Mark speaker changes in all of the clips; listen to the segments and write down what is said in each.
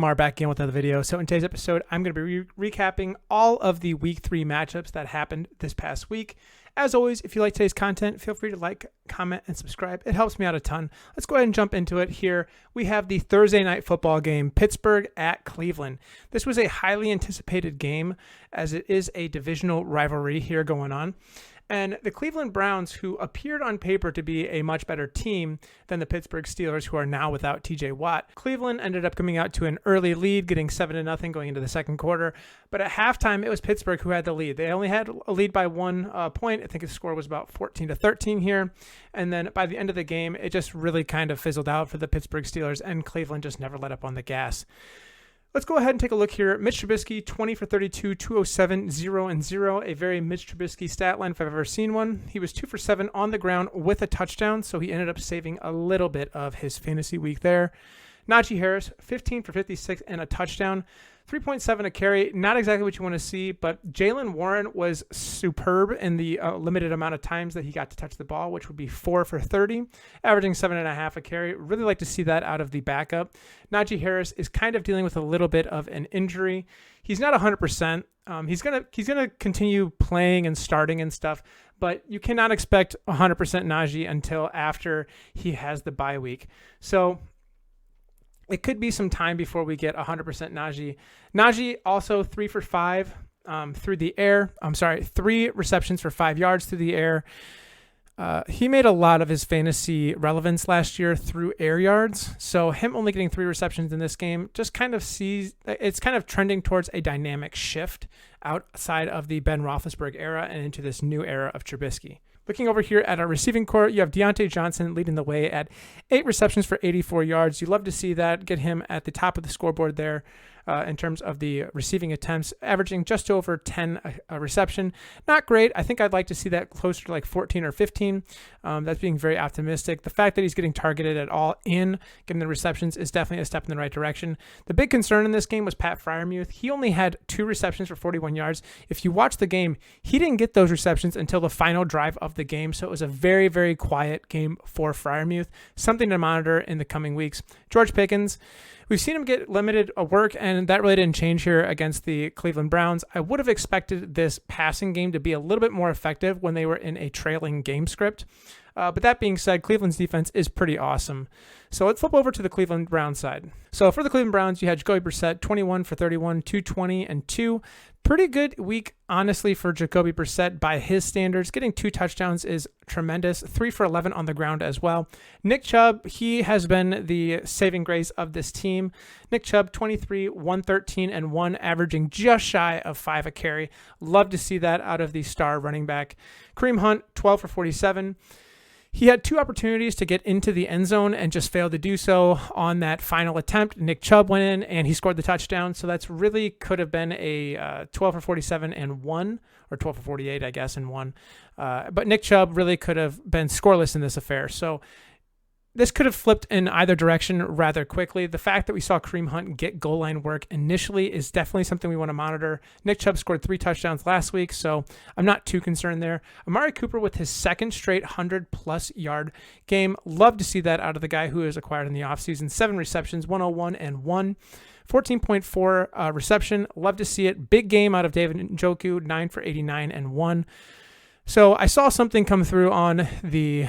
Speaker 1: Omar back again with another video. So in today's episode, I'm going to be recapping all of the week 3 matchups that happened this past week. As always, if you like today's content, feel free to like, comment, and subscribe. It helps me out a ton. Let's go ahead and jump into it here. We have the Thursday night football game, Pittsburgh at Cleveland. This was a highly anticipated game as it is a divisional rivalry here going on. And the Cleveland Browns, who appeared on paper to be a much better team than the Pittsburgh Steelers, who are now without TJ Watt. Cleveland ended up coming out to an early lead, getting 7-0 going into the second quarter. But at halftime, it was Pittsburgh who had the lead. They only had a lead by 1 point. I think the score was about 14-13 here. And then by the end of the game, it just really kind of fizzled out for the Pittsburgh Steelers, and Cleveland just never let up on the gas. Let's go ahead and take a look here. Mitch Trubisky, 20 for 32, 207, 0-0. A very Mitch Trubisky stat line if I've ever seen one. He was 2 for 7 on the ground with a touchdown, so he ended up saving a little bit of his fantasy week there. Najee Harris, 15 for 56 and a touchdown. 3.7 a carry, not exactly what you want to see, but Jaylen Warren was superb in the limited amount of times that he got to touch the ball, which would be 4 for 30, averaging 7.5 a carry. Really like to see that out of the backup. Najee Harris is kind of dealing with a little bit of an injury. He's not 100%. He's gonna continue playing and starting and stuff, but you cannot expect 100% Najee until after he has the bye week. So it could be some time before we get 100% Najee. Najee also 3 for 5 through the air. 3 receptions for 5 yards through the air. He made a lot of his fantasy relevance last year through air yards. So him only getting 3 receptions in this game just kind of it's kind of trending towards a dynamic shift outside of the Ben Roethlisberger era and into this new era of Trubisky. Looking over here at our receiving core, you have Deontay Johnson leading the way at 8 receptions for 84 yards. You love to see that, get him at the top of the scoreboard there in terms of the receiving attempts, averaging just over 10 a reception. Not great. I think I'd like to see that closer to like 14 or 15. That's being very optimistic. The fact that he's getting targeted at all in getting the receptions is definitely a step in the right direction. The big concern in this game was Pat Freiermuth. He only had 2 receptions for 41 yards. If you watch the game, he didn't get those receptions until the final drive of the game. So it was a very, very quiet game for Freiermuth. Something to monitor in the coming weeks. George Pickens, we've seen him get limited work, and that really didn't change here against the Cleveland Browns. I would have expected this passing game to be a little bit more effective when they were in a trailing game script. But that being said, Cleveland's defense is pretty awesome. So let's flip over to the Cleveland Browns side. So for the Cleveland Browns, you had Jacoby Brissett, 21 for 31, 220, and 2. Pretty good week, honestly, for Jacoby Brissett by his standards. Getting 2 touchdowns is tremendous. 3 for 11 on the ground as well. Nick Chubb, he has been the saving grace of this team. Nick Chubb, 23, 113, and 1, averaging just shy of 5 a carry. Love to see that out of the star running back. Kareem Hunt, 12 for 47. He had 2 opportunities to get into the end zone and just failed to do so on that final attempt. Nick Chubb went in and he scored the touchdown. So that's really could have been a 12 for 47 and 1, or 12 for 48, I guess, and 1. But Nick Chubb really could have been scoreless in this affair. So this could have flipped in either direction rather quickly. The fact that we saw Kareem Hunt get goal line work initially is definitely something we want to monitor. Nick Chubb scored 3 touchdowns last week, so I'm not too concerned there. Amari Cooper with his second straight 100-plus yard game. Love to see that out of the guy who is acquired in the offseason. 7 receptions, 101 and 1. 14.4 reception. Love to see it. Big game out of David Njoku, 9 for 89 and 1. So I saw something come through on the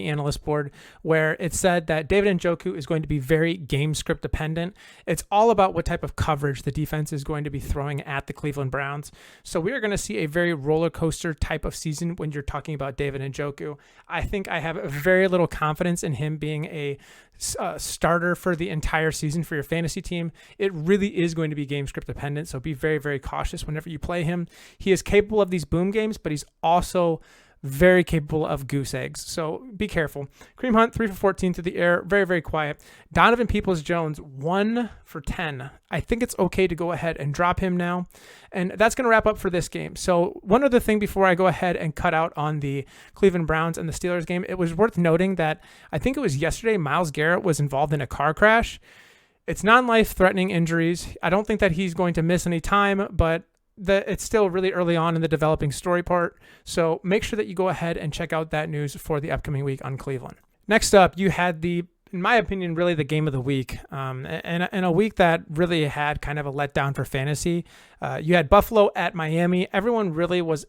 Speaker 1: analyst board where it said that David Njoku is going to be very game script dependent. It's all about what type of coverage the defense is going to be throwing at the Cleveland Browns. So we are going to see a very roller coaster type of season when you're talking about David Njoku. I think I have very little confidence in him being a starter for the entire season for your fantasy team. It really is going to be game script dependent. So be very, very cautious whenever you play him. He is capable of these boom games, but he's also very capable of goose eggs. So be careful. Kareem Hunt, 3 for 14 through the air. Very, very quiet. Donovan Peoples-Jones, 1 for 10. I think it's okay to go ahead and drop him now. And that's going to wrap up for this game. So one other thing before I go ahead and cut out on the Cleveland Browns and the Steelers game, it was worth noting that I think it was yesterday, Myles Garrett was involved in a car crash. It's non-life-threatening injuries. I don't think that he's going to miss any time, but it's still really early on in the developing story part. So make sure that you go ahead and check out that news for the upcoming week on Cleveland. Next up, you had the in my opinion, really the game of the week. And a week that really had kind of a letdown for fantasy. You had Buffalo at Miami. Everyone really was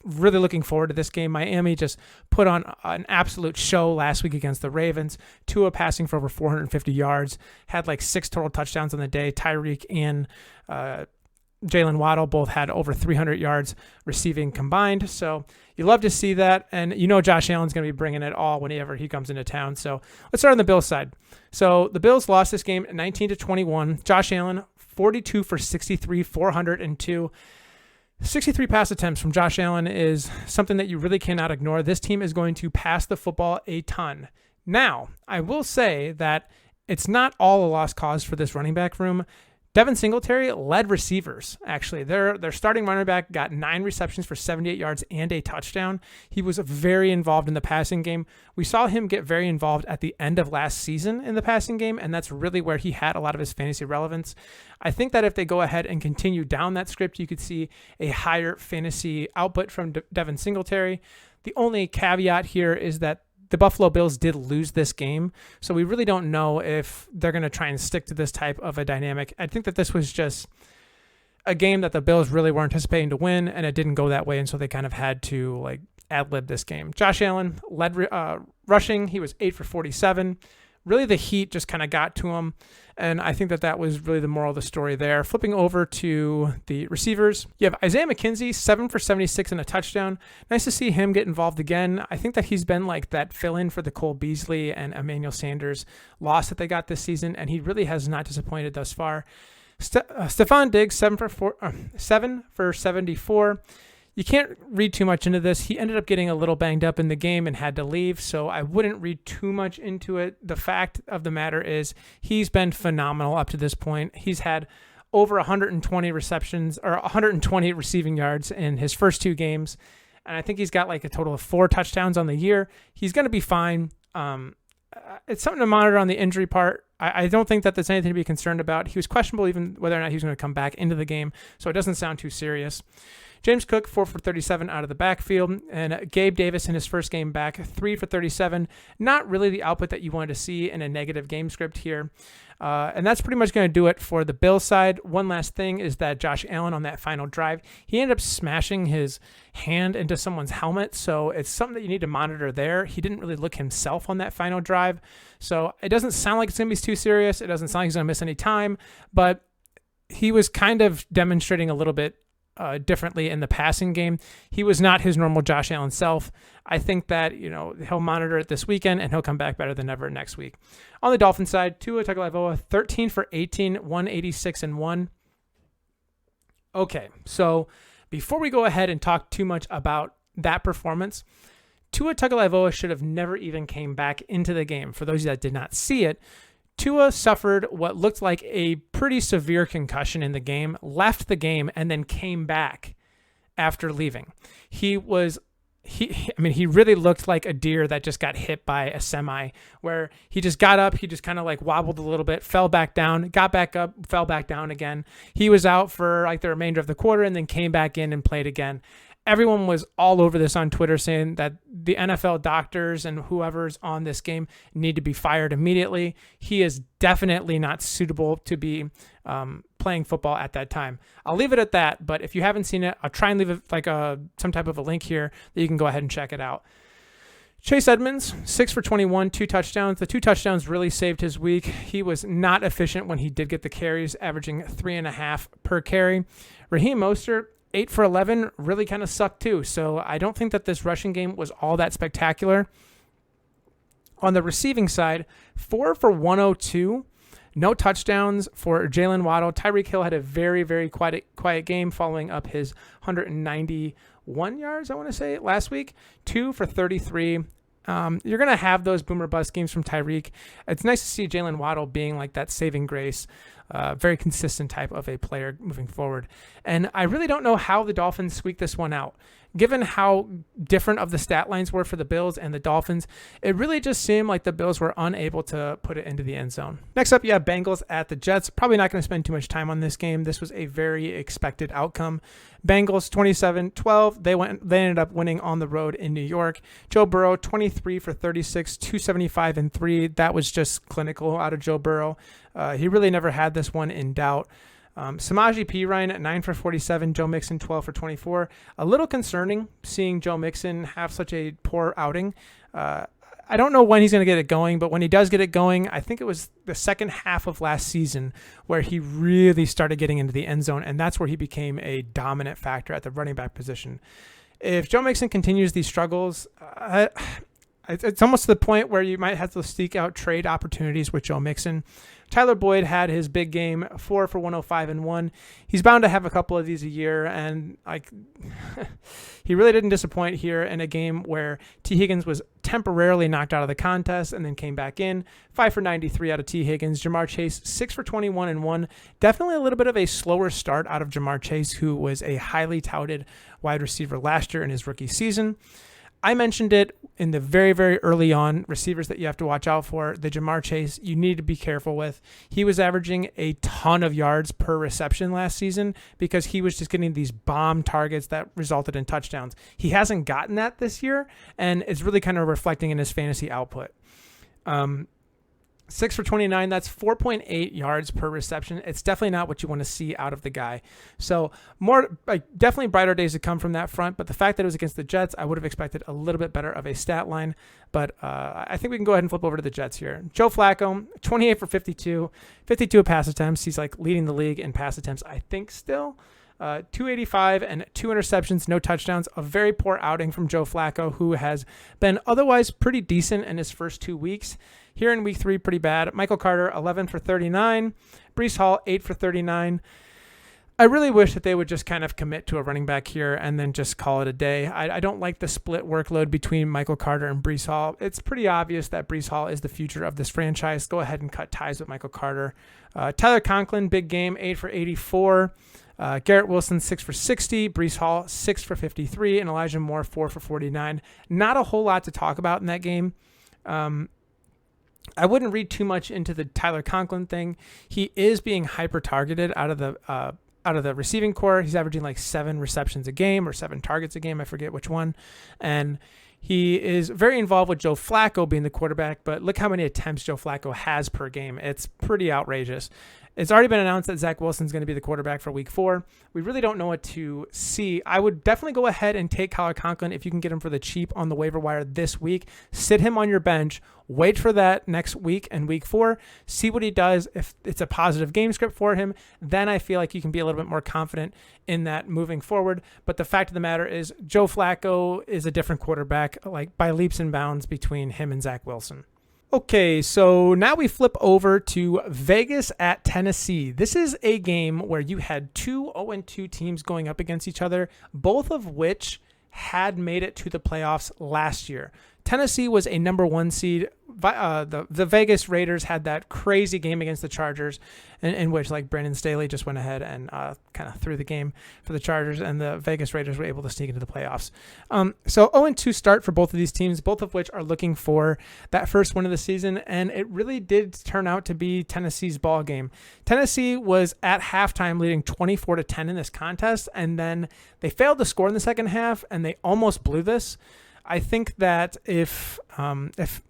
Speaker 1: really looking forward to this game. Miami just put on an absolute show last week against the Ravens. Tua passing for over 450 yards, had 6 total touchdowns on the day. Tyreek and Jalen Waddle both had over 300 yards receiving combined. So you love to see that. And Josh Allen's going to be bringing it all whenever he comes into town. So let's start on the Bills side. So the Bills lost this game 19-21. Josh Allen, 42 for 63, 402. 63 pass attempts from Josh Allen is something that you really cannot ignore. This team is going to pass the football a ton. Now, I will say that it's not all a lost cause for this running back room. Devin Singletary led receivers, actually. Their starting running back got 9 receptions for 78 yards and a touchdown. He was very involved in the passing game. We saw him get very involved at the end of last season in the passing game, and that's really where he had a lot of his fantasy relevance. I think that if they go ahead and continue down that script, you could see a higher fantasy output from Devin Singletary. The only caveat here is that the Buffalo Bills did lose this game, so we really don't know if they're going to try and stick to this type of a dynamic. I think that this was just a game that the Bills really were anticipating to win, and it didn't go that way, and so they kind of had to ad-lib this game. Josh Allen led rushing. He was 8 for 47. Really, the heat just kind of got to him, and I think that was really the moral of the story there. Flipping over to the receivers, you have Isaiah McKenzie, 7 for 76 and a touchdown. Nice to see him get involved again. I think that he's been that fill-in for the Cole Beasley and Emmanuel Sanders loss that they got this season, and he really has not disappointed thus far. Stephon Diggs, 7 for 74. You can't read too much into this. He ended up getting a little banged up in the game and had to leave, so I wouldn't read too much into it. The fact of the matter is he's been phenomenal up to this point. He's had over 120 receptions or 120 receiving yards in his first 2 games, and I think he's got a total of 4 touchdowns on the year. He's going to be fine. It's something to monitor on the injury part. I don't think that there's anything to be concerned about. He was questionable even whether or not he was going to come back into the game, so it doesn't sound too serious. James Cook, 4 for 37 out of the backfield, and Gabe Davis in his first game back, 3 for 37. Not really the output that you wanted to see in a negative game script here. And that's pretty much going to do it for the Bills side. One last thing is that Josh Allen on that final drive, he ended up smashing his hand into someone's helmet, so it's something that you need to monitor there. He didn't really look himself on that final drive, so it doesn't sound like it's going to be too serious. It doesn't sound like he's going to miss any time, but he was kind of demonstrating a little bit differently in the passing game. He was not his normal Josh Allen self. I think that he'll monitor it this weekend and he'll come back better than ever next week. On the Dolphins side, Tua Tagovailoa, 13 for 18, 186 and 1. Okay, so before we go ahead and talk too much about that performance, Tua Tagovailoa should have never even came back into the game. For those that did not see it, Tua suffered what looked like a pretty severe concussion in the game, left the game, and then came back after leaving. He really looked like a deer that just got hit by a semi, where he just got up, he just kind of wobbled a little bit, fell back down, got back up, fell back down again. He was out for the remainder of the quarter and then came back in and played again. Everyone was all over this on Twitter saying that the NFL doctors and whoever's on this game need to be fired immediately. He is definitely not suitable to be playing football at that time. I'll leave it at that, but if you haven't seen it, I'll try and leave it some type of a link here that you can go ahead and check it out. Chase Edmonds, 6 for 21, 2 touchdowns. The 2 touchdowns really saved his week. He was not efficient when he did get the carries, averaging 3.5 per carry. Raheem Mostert, 8 for 11, really kind of sucked too. So I don't think that this rushing game was all that spectacular. On the receiving side, 4 for 102, no touchdowns for Jalen Waddle. Tyreek Hill had a very, very quiet game following up his 191 yards, I want to say, last week. 2 for 33. You're going to have those boomer bust games from Tyreek. It's nice to see Jalen Waddle being that saving grace. very consistent type of a player moving forward. And I really don't know how the Dolphins squeak this one out. Given how different of the stat lines were for the Bills and the Dolphins, it really just seemed like the Bills were unable to put it into the end zone. Next up, you have Bengals at the Jets. Probably not going to spend too much time on this game. This was a very expected outcome. Bengals 27-12. They ended up winning on the road in New York. Joe Burrow 23 for 36, 275 and 3. That was just clinical out of Joe Burrow. He really never had this one in doubt. Samaje Perine at 9 for 47, Joe Mixon 12 for 24. A little concerning seeing Joe Mixon have such a poor outing. I don't know when he's going to get it going, but when he does get it going, I think it was the second half of last season where he really started getting into the end zone, and that's where he became a dominant factor at the running back position. If Joe Mixon continues these struggles, it's almost to the point where you might have to seek out trade opportunities with Joe Mixon. Tyler Boyd had his big game, 4 for 105 and 1. He's bound to have a couple of these a year, and he really didn't disappoint here in a game where T. Higgins was temporarily knocked out of the contest and then came back in. 5 for 93 out of T. Higgins. Jamar Chase, 6 for 21 and 1. Definitely a little bit of a slower start out of Jamar Chase, who was a highly touted wide receiver last year in his rookie season. I mentioned it in the very, very early on, receivers that you have to watch out for. The Jamar Chase, you need to be careful with. He was averaging a ton of yards per reception last season because he was just getting these bomb targets that resulted in touchdowns. He hasn't gotten that this year, and it's really kind of reflecting in his fantasy output. 6 for 29, that's 4.8 yards per reception. It's definitely not what you want to see out of the guy. So definitely brighter days to come from that front, but the fact that it was against the Jets, I would have expected a little bit better of a stat line, but I think we can go ahead and flip over to the Jets here. Joe Flacco, 28 for 52, 52 pass attempts. He's leading the league in pass attempts, I think still. 285 and 2 interceptions, no touchdowns. A very poor outing from Joe Flacco, who has been otherwise pretty decent in his first 2 weeks. Here in week 3, pretty bad. Michael Carter, 11 for 39. Breece Hall, 8 for 39. I really wish that they would just kind of commit to a running back here and then just call it a day. I don't like the split workload between Michael Carter and Breece Hall. It's pretty obvious that Breece Hall is the future of this franchise. Go ahead and cut ties with Michael Carter. Tyler Conklin, big game, 8 for 84. Garrett Wilson, 6 for 60. Breece Hall, 6 for 53. And Elijah Moore, 4 for 49. Not a whole lot to talk about in that game. I wouldn't read too much into the Tyler Conklin thing. He is being hyper targeted out of the receiving core. He's averaging 7 receptions a game or 7 targets a game. I forget which one. And he is very involved with Joe Flacco being the quarterback, but look how many attempts Joe Flacco has per game. It's pretty outrageous. It's already been announced that Zach Wilson's going to be the quarterback for week 4. We really don't know what to see. I would definitely go ahead and take Tyler Conklin if you can get him for the cheap on the waiver wire this week. Sit him on your bench. Wait for that next week and week 4. See what he does. If it's a positive game script for him, then I feel like you can be a little bit more confident in that moving forward. But the fact of the matter is Joe Flacco is a different quarterback, by leaps and bounds between him and Zach Wilson. Okay, so now we flip over to Vegas at Tennessee. This is a game where you had 2 0-2 teams going up against each other, both of which had made it to the playoffs last year. Tennessee was a number 1 seed. The Vegas Raiders had that crazy game against the Chargers in which Brandon Staley just went ahead and kind of threw the game for the Chargers, and the Vegas Raiders were able to sneak into the playoffs. So 0-2 start for both of these teams, both of which are looking for that first win of the season, and it really did turn out to be Tennessee's ball game. Tennessee was at halftime leading 24-10 in this contest, and then they failed to score in the second half, and they almost blew this. I think that if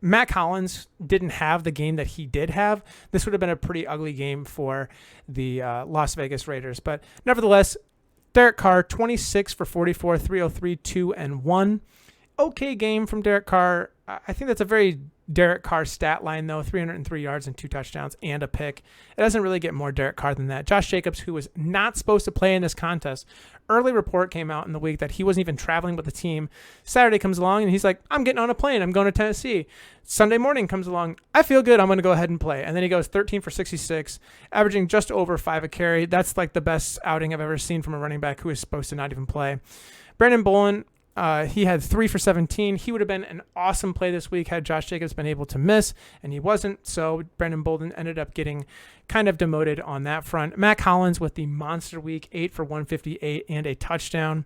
Speaker 1: Matt Collins didn't have the game that he did have, this would have been a pretty ugly game for the Las Vegas Raiders. But nevertheless, Derek Carr, 26 for 44, 303, 2 and 1. Okay game from Derek Carr. I think that's a very Derek Carr stat line, though. 303 yards and 2 touchdowns and a pick. It doesn't really get more Derek Carr than that. Josh Jacobs, who was not supposed to play in this contest, early report came out in the week that he wasn't even traveling with the team. Saturday comes along and he's like, I'm getting on a plane. I'm going to Tennessee. Sunday morning comes along. I feel good. I'm going to go ahead and play. And then he goes 13 for 66, averaging just over 5 a carry. That's the best outing I've ever seen from a running back who is supposed to not even play. Brandon Bolin, He had 3 for 17. He would have been an awesome play this week had Josh Jacobs been able to miss, and he wasn't. So Brendan Bolden ended up getting kind of demoted on that front. Mac Hollins with the monster week, 8 for 158 and a touchdown.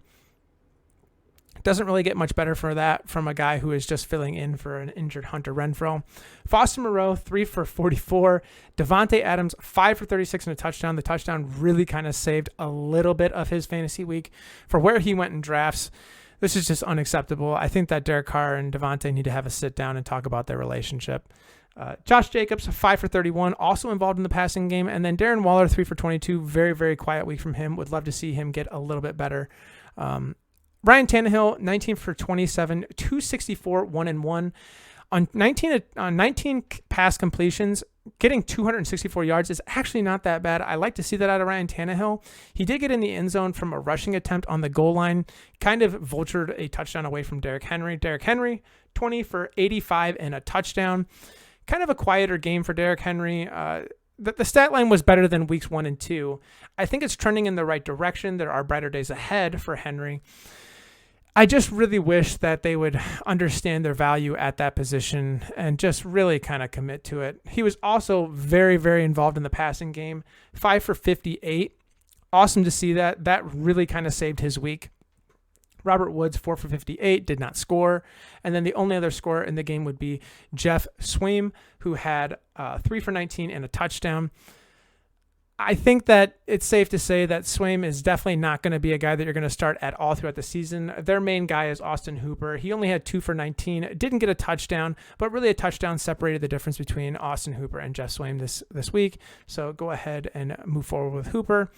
Speaker 1: Doesn't really get much better for that from a guy who is just filling in for an injured Hunter Renfrow. Foster Moreau, 3 for 44. Devontae Adams, 5 for 36 and a touchdown. The touchdown really kind of saved a little bit of his fantasy week for where he went in drafts. This is just unacceptable. I think that Derek Carr and Devontae need to have a sit down and talk about their relationship. Josh Jacobs, 5 for 31, also involved in the passing game. And then Darren Waller, 3 for 22. Very, very quiet week from him. Would love to see him get a little bit better. Ryan Tannehill, 19 for 27, 264, 1-1. On 19 pass completions, getting 264 yards is actually not that bad. I like to see that out of Ryan Tannehill. He did get in the end zone from a rushing attempt on the goal line, kind of vultured a touchdown away from Derrick Henry. Derrick Henry, 20 for 85 and a touchdown. Kind of a quieter game for Derrick Henry. The stat line was better than weeks 1 and 2. I think it's trending in the right direction. There are brighter days ahead for Henry. I just really wish that they would understand their value at that position and just really kind of commit to it. He was also very, very involved in the passing game, 5 for 58. Awesome to see that. That really kind of saved his week. Robert Woods, 4 for 58, did not score. And then the only other scorer in the game would be Jeff Swaim, who had 3 for 19 and a touchdown. I think that it's safe to say that Swaim is definitely not going to be a guy that you're going to start at all throughout the season. Their main guy is Austin Hooper. He only had 2 for 19, didn't get a touchdown, but really a touchdown separated the difference between Austin Hooper and Jeff Swaim this week. So go ahead and move forward with Hooper.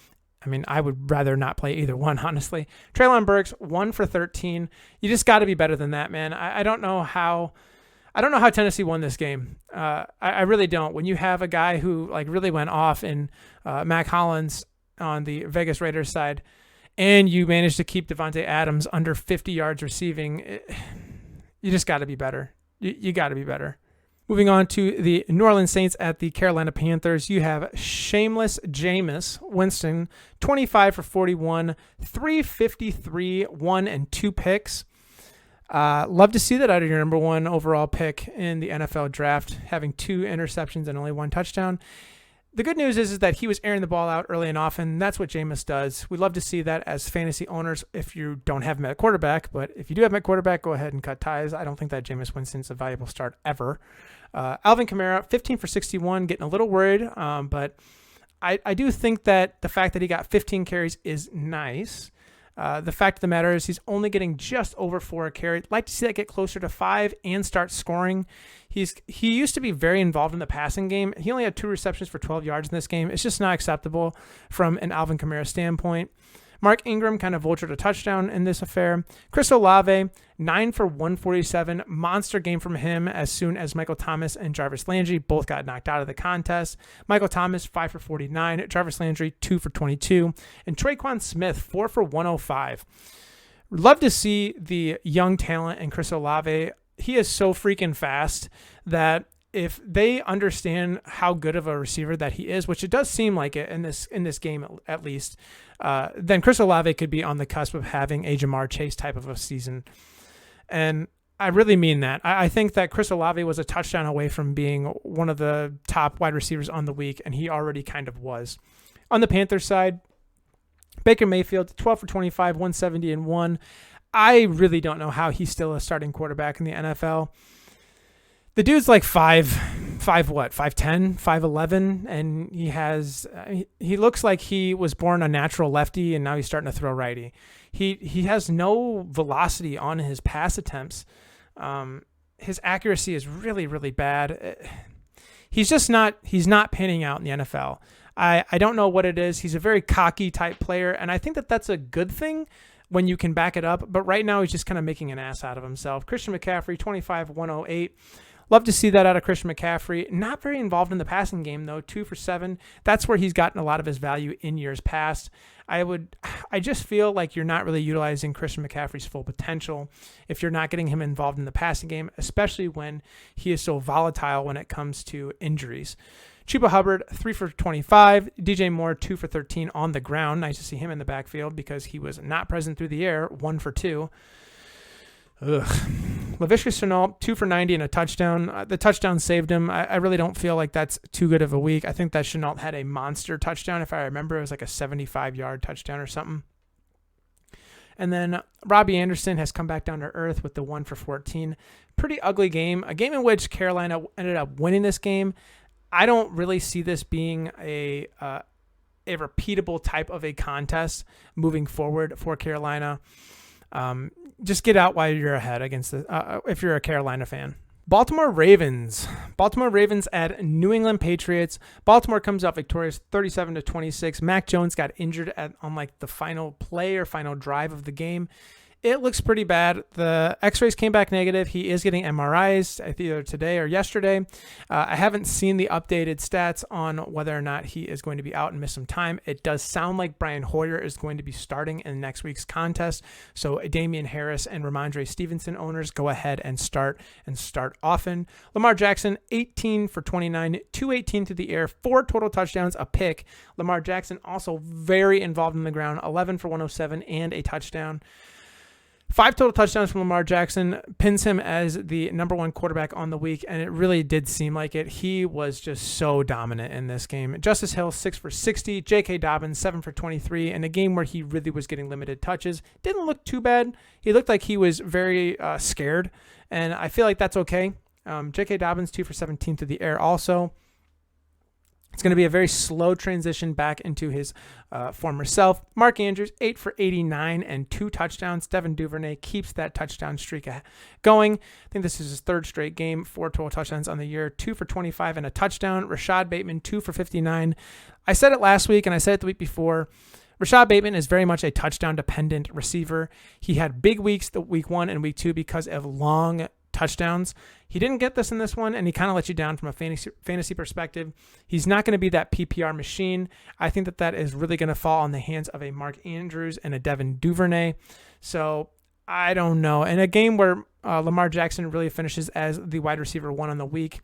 Speaker 1: I mean, I would rather not play either one, honestly. Treylon Burks, 1 for 13. You just got to be better than that, man. I don't know how Tennessee won this game. I really don't. When you have a guy who really went off in Mac Hollins on the Vegas Raiders side, and you managed to keep Devontae Adams under 50 yards receiving, you just got to be better. You got to be better. Moving on to the New Orleans Saints at the Carolina Panthers, you have shameless Jameis Winston, 25 for 41, 353, 1 and 2 picks. Love to see that out of your number 1 overall pick in the NFL draft, having 2 interceptions and only 1 touchdown. The good news is that he was airing the ball out early and often. That's what Jameis does. We love to see that as fantasy owners if you don't have him at quarterback. But if you do have him at quarterback, go ahead and cut ties. I don't think that Jameis Winston's a valuable start ever. Alvin Kamara, 15 for 61, getting a little worried. But I do think that the fact that he got 15 carries is nice. The fact of the matter is he's only getting just over 4 a carry. Like to see that get closer to 5 and start scoring. He used to be very involved in the passing game. He only had 2 receptions for 12 yards in this game. It's just not acceptable from an Alvin Kamara standpoint. Mark Ingram kind of vultured a touchdown in this affair. Chris Olave, 9 for 147. Monster game from him as soon as Michael Thomas and Jarvis Landry both got knocked out of the contest. Michael Thomas, 5 for 49. Jarvis Landry, 2 for 22. And Traquan Smith, 4 for 105. Love to see the young talent in Chris Olave. He is so freaking fast that if they understand how good of a receiver that he is, which it does seem like it in this game at least, then Chris Olave could be on the cusp of having a Jamar Chase type of a season. And I really mean that. I think that Chris Olave was a touchdown away from being one of the top wide receivers on the week, and he already kind of was. On the Panthers side, Baker Mayfield, 12 for 25, 170 and 1. I really don't know how he's still a starting quarterback in the NFL. The dude's like 5'10", 5'11", and he looks like he was born a natural lefty and now he's starting to throw righty. He has no velocity on his pass attempts. His accuracy is really, really bad. He's not panning out in the NFL. I don't know what it is. He's a very cocky type player, and I think that that's a good thing when you can back it up. But right now he's just kind of making an ass out of himself. Christian McCaffrey, 25, 108. Love to see that out of Christian McCaffrey. Not very involved in the passing game, though. 2 for 7. That's where he's gotten a lot of his value in years past. I just feel like you're not really utilizing Christian McCaffrey's full potential if you're not getting him involved in the passing game, especially when he is so volatile when it comes to injuries. Chuba Hubbard, 3 for 25. DJ Moore, 2 for 13 on the ground. Nice to see him in the backfield because he was not present through the air, 1 for 2. Ugh. Laviska Shenault, 2 for 90 and a touchdown. The touchdown saved him. I really don't feel like that's too good of a week. I think that Shenault had a monster touchdown. If I remember, it was like a 75-yard touchdown or something. And then Robbie Anderson has come back down to earth with the 1 for 14. Pretty ugly game. A game in which Carolina ended up winning this game. I don't really see this being a repeatable type of a contest moving forward for Carolina. Just get out while you're ahead against if you're a Carolina fan. Baltimore Ravens at New England Patriots. Baltimore comes out victorious 37-26. Mac Jones got injured on like the final play or final drive of the game. It looks pretty bad. The x-rays came back negative. He is getting MRIs either today or yesterday. I haven't seen the updated stats on whether or not he is going to be out and miss some time. It does sound like Brian Hoyer is going to be starting in next week's contest. So Damian Harris and Ramondre Stevenson owners, go ahead and start often. Lamar Jackson, 18 for 29, 218 through the air, 4 total touchdowns, a pick. Lamar Jackson also very involved in the ground, 11 for 107 and a touchdown. 5 total touchdowns from Lamar Jackson pins him as the number 1 quarterback on the week, and it really did seem like it. He was just so dominant in this game. Justice Hill, 6 for 60. J.K. Dobbins, 7 for 23. In a game where he really was getting limited touches. Didn't look too bad. He looked like he was very scared, and I feel like that's okay. J.K. Dobbins, 2 for 17 through the air also. It's going to be a very slow transition back into his former self. Mark Andrews, 8 for 89 and 2 touchdowns. Devin Duvernay keeps that touchdown streak going. I think this is his 3rd straight game, 4 total touchdowns on the year, 2 for 25 and a touchdown. Rashad Bateman, 2 for 59. I said it last week and I said it the week before. Rashad Bateman is very much a touchdown-dependent receiver. He had big weeks, the week 1 and week 2, because of long touchdowns. He didn't get this in this one, and he kind of let you down from a fantasy perspective. He's not going to be that PPR machine. I think that is really going to fall on the hands of a Mark Andrews and a Devin Duvernay. So I don't know. In a game where Lamar Jackson really finishes as the wide receiver 1 on the week,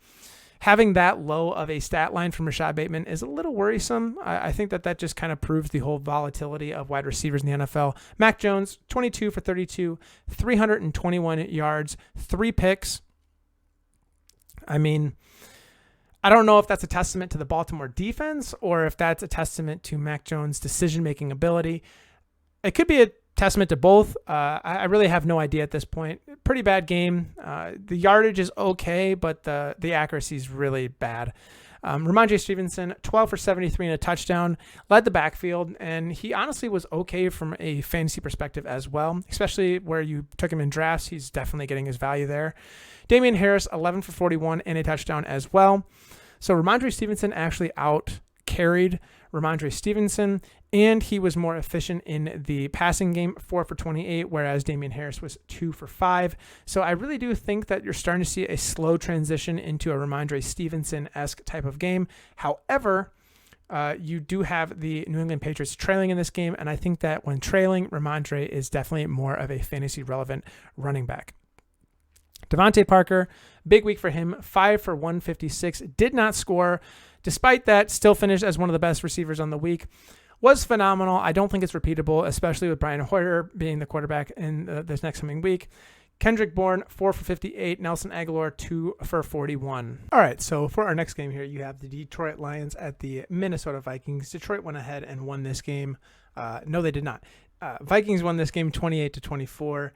Speaker 1: having that low of a stat line from Rashad Bateman is a little worrisome. I think that just kind of proves the whole volatility of wide receivers in the NFL. Mac Jones, 22 for 32, 321 yards, 3 picks. I mean, I don't know if that's a testament to the Baltimore defense or if that's a testament to Mac Jones' decision-making ability. It could be a testament to both. I really have no idea at this point. Pretty bad game. The yardage is okay, but the accuracy is really bad. Ramondre Stevenson, 12 for 73 and a touchdown, led the backfield, and he honestly was okay from a fantasy perspective as well, especially where you took him in drafts. He's definitely getting his value there. Damian Harris, 11 for 41 and a touchdown as well. So Ramondre Stevenson actually out-carried Ramondre Stevenson, and he was more efficient in the passing game, 4 for 28, whereas Damian Harris was 2 for 5. So I really do think that you're starting to see a slow transition into a Ramondre Stevenson-esque type of game. However, you do have the New England Patriots trailing in this game, and I think that when trailing, Ramondre is definitely more of a fantasy-relevant running back. Devontae Parker, big week for him, 5 for 156, did not score. Despite that, still finished as one of the best receivers on the week. Was phenomenal. I don't think it's repeatable, especially with Brian Hoyer being the quarterback in this next coming week. Kendrick Bourne, 4 for 58. Nelson Aguilar, 2 for 41. All right, so for our next game here, you have the Detroit Lions at the Minnesota Vikings. Detroit went ahead and won this game. No, they did not. Vikings won this game 28-24.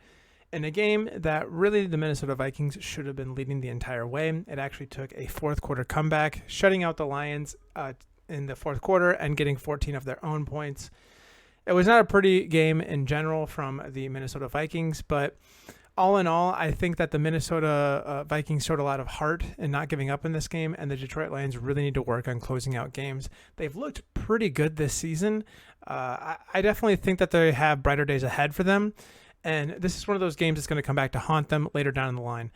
Speaker 1: In a game that really the Minnesota Vikings should have been leading the entire way. It actually took a 4th quarter comeback, shutting out the Lions in the 4th quarter and getting 14 of their own points. It was not a pretty game in general from the Minnesota Vikings, but all in all, I think that the Minnesota Vikings showed a lot of heart in not giving up in this game, and the Detroit Lions really need to work on closing out games. They've looked pretty good this season. I definitely think that they have brighter days ahead for them. And this is one of those games that's going to come back to haunt them later down the line.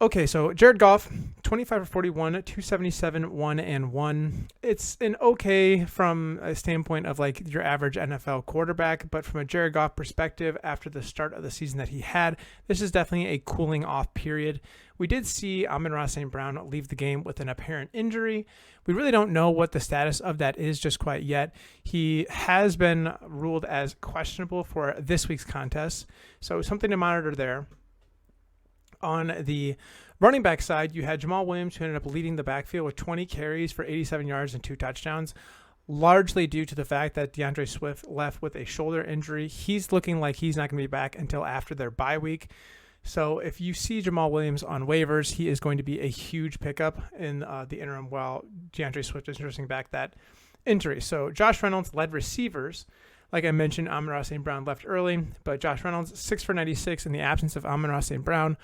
Speaker 1: Okay, so Jared Goff, 25 for 41, 277, 1-1. It's an okay from a standpoint of like your average NFL quarterback, but from a Jared Goff perspective, after the start of the season that he had, this is definitely a cooling off period. We did see Amon-Ra St. Brown leave the game with an apparent injury. We really don't know what the status of that is just quite yet. He has been ruled as questionable for this week's contest, so something to monitor there. On the running back side, you had Jamal Williams, who ended up leading the backfield with 20 carries for 87 yards and 2 touchdowns, largely due to the fact that DeAndre Swift left with a shoulder injury. He's looking like he's not going to be back until after their bye week. So if you see Jamal Williams on waivers, he is going to be a huge pickup in the interim while DeAndre Swift is nursing back that injury. So Josh Reynolds led receivers. Like I mentioned, Amon-Ra St. Brown left early, but Josh Reynolds, 6 for 96 in the absence of Amon-Ra St. Brown.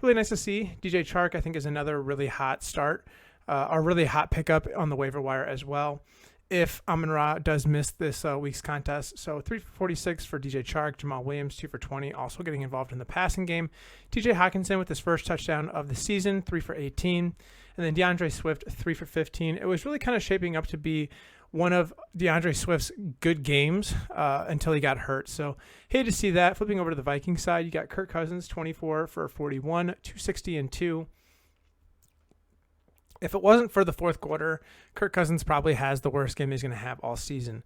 Speaker 1: Really nice to see. DJ Chark, I think, is another really hot start, a really hot pickup on the waiver wire as well, if Amon-Ra does miss this week's contest. So 3 for 46 for DJ Chark, Jamal Williams, 2 for 20, also getting involved in the passing game. TJ Hawkinson with his first touchdown of the season, 3 for 18. And then DeAndre Swift, 3 for 15. It was really kind of shaping up to be one of DeAndre Swift's good games until he got hurt. So hated to see that. Flipping over to the Vikings side, you got Kirk Cousins, 24 for 41, 260 and 2. If it wasn't for the fourth quarter, Kirk Cousins probably has the worst game he's going to have all season.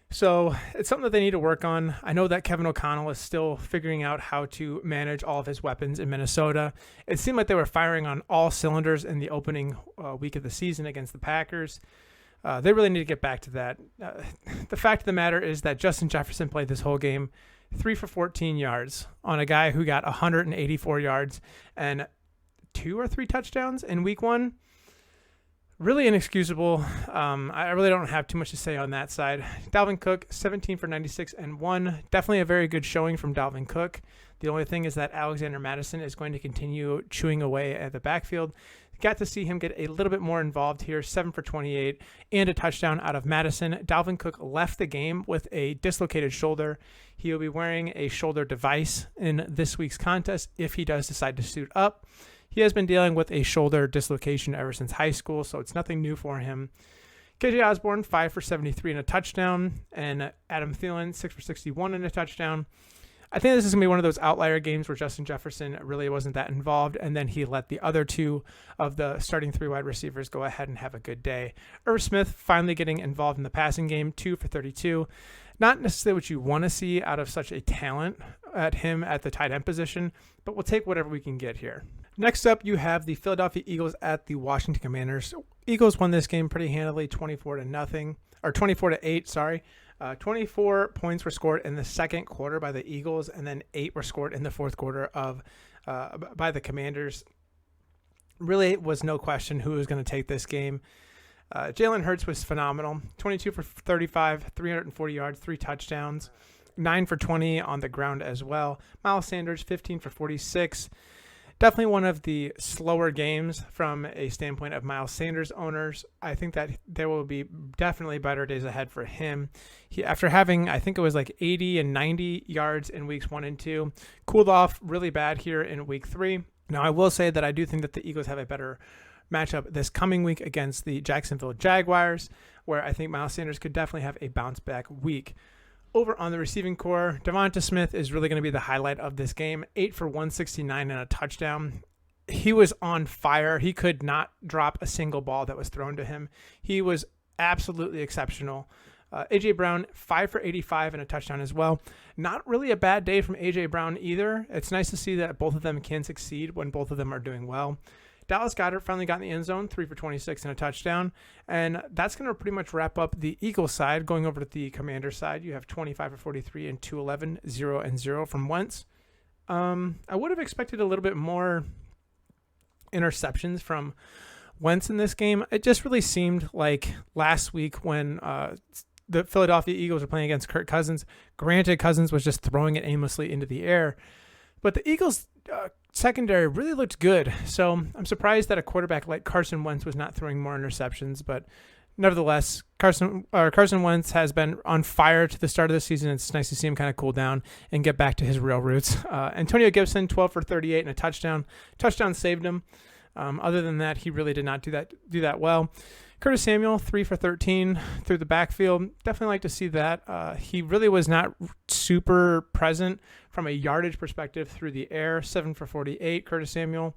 Speaker 1: So it's something that they need to work on. I know that Kevin O'Connell is still figuring out how to manage all of his weapons in Minnesota. It seemed like they were firing on all cylinders in the opening week of the season against the Packers. They really need to get back to that. The fact of the matter is that Justin Jefferson played this whole game, 3 for 14 yards on a guy who got 184 yards and 2 or 3 touchdowns in week 1. Really inexcusable. I really don't have too much to say on that side. Dalvin Cook, 17 for 96 and 1. Definitely a very good showing from Dalvin Cook. The only thing is that Alexander Mattison is going to continue chewing away at the backfield. Got to see him get a little bit more involved here, 7 for 28 and a touchdown out of Madison. Dalvin Cook left the game with a dislocated shoulder. He will be wearing a shoulder device in this week's contest if he does decide to suit up. He has been dealing with a shoulder dislocation ever since high school, so it's nothing new for him. KJ Osborne, 5 for 73 and a touchdown, and Adam Thielen, 6 for 61 and a touchdown. I think this is going to be one of those outlier games where Justin Jefferson really wasn't that involved, and then he let the other 2 of the starting 3 wide receivers go ahead and have a good day. Irv Smith finally getting involved in the passing game, 2 for 32. Not necessarily what you want to see out of such a talent at him at the tight end position, but we'll take whatever we can get here. Next up, you have the Philadelphia Eagles at the Washington Commanders. Eagles won this game pretty handily, 24 to 8, sorry. 24 points were scored in the second quarter by the Eagles, and then 8 were scored in the fourth quarter by the Commanders. Really was no question who was going to take this game. Jalen Hurts was phenomenal. 22 for 35, 340 yards, 3 touchdowns, 9 for 20 on the ground as well. Miles Sanders, 15 for 46. Definitely one of the slower games from a standpoint of Miles Sanders owners. I think that there will be definitely better days ahead for him. After having, I think it was like 80 and 90 yards in weeks 1 and 2, cooled off really bad here in week 3. Now, I will say that I do think that the Eagles have a better matchup this coming week against the Jacksonville Jaguars, where I think Miles Sanders could definitely have a bounce back week. Over on the receiving core, Devonta Smith is really going to be the highlight of this game. 8 for 169 and a touchdown. He was on fire. He could not drop a single ball that was thrown to him. He was absolutely exceptional. A.J. Brown, 5 for 85 and a touchdown as well. Not really a bad day from A.J. Brown either. It's nice to see that both of them can succeed when both of them are doing well. Dallas Goedert finally got in the end zone, 3 for 26 and a touchdown. And that's going to pretty much wrap up the Eagles side. Going over to the Commanders side, you have 25 for 43 and 211, 0-0 from Wentz. I would have expected a little bit more interceptions from Wentz in this game. It just really seemed like last week when the Philadelphia Eagles were playing against Kirk Cousins. Granted, Cousins was just throwing it aimlessly into the air. But the Eagles secondary really looked good. So I'm surprised that a quarterback like Carson Wentz was not throwing more interceptions, but nevertheless, Carson Wentz has been on fire to the start of the season. It's nice to see him kind of cool down and get back to his real roots. Antonio Gibson, 12 for 38 and a touchdown. Touchdown saved him. Other than that, he really did not do that well. Curtis Samuel, 3 for 13 through the backfield. Definitely like to see that. He really was not super present from a yardage perspective through the air. 7 for 48. Curtis Samuel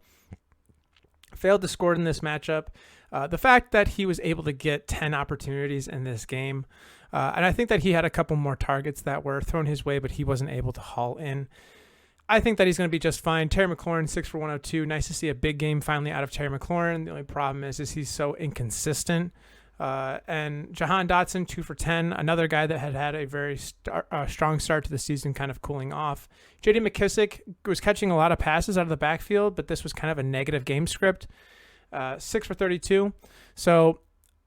Speaker 1: failed to score in this matchup. The fact that he was able to get 10 opportunities in this game, and I think that he had a couple more targets that were thrown his way, but he wasn't able to haul in. I think that he's going to be just fine. Terry McLaurin, 6 for 102. Nice to see a big game finally out of Terry McLaurin. The only problem is he's so inconsistent. And Jahan Dotson, 2 for 10. Another guy that had a very strong start to the season, kind of cooling off. J.D. McKissick was catching a lot of passes out of the backfield, but this was kind of a negative game script. 6 for 32. So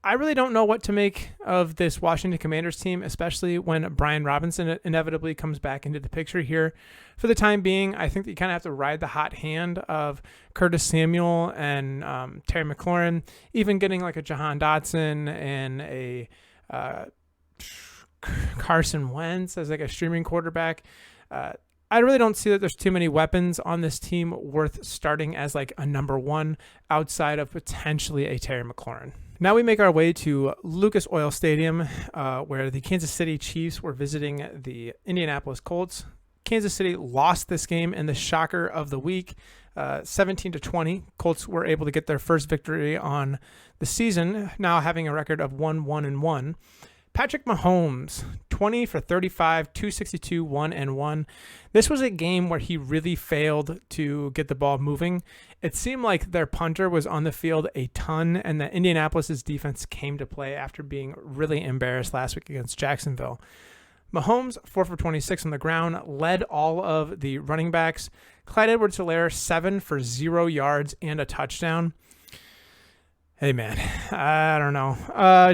Speaker 1: I really don't know what to make of this Washington Commanders team, especially when Brian Robinson inevitably comes back into the picture here. For the time being, I think that you kind of have to ride the hot hand of Curtis Samuel and Terry McLaurin, even getting like a Jahan Dotson and a Carson Wentz as like a streaming quarterback. I really don't see that there's too many weapons on this team worth starting as like a number one outside of potentially a Terry McLaurin. Now we make our way to Lucas Oil Stadium, where the Kansas City Chiefs were visiting the Indianapolis Colts. Kansas City lost this game in the shocker of the week, 17-20. Colts were able to get their first victory on the season, now having a record of 1-1-1. Patrick Mahomes, 20 for 35, 262, 1-1. This was a game where he really failed to get the ball moving. It seemed like their punter was on the field a ton, and that Indianapolis' defense came to play after being really embarrassed last week against Jacksonville. Mahomes, 4 for 26 on the ground, led all of the running backs. Clyde Edwards-Helaire, 7 for 0 yards and a touchdown. Hey, man, I don't know.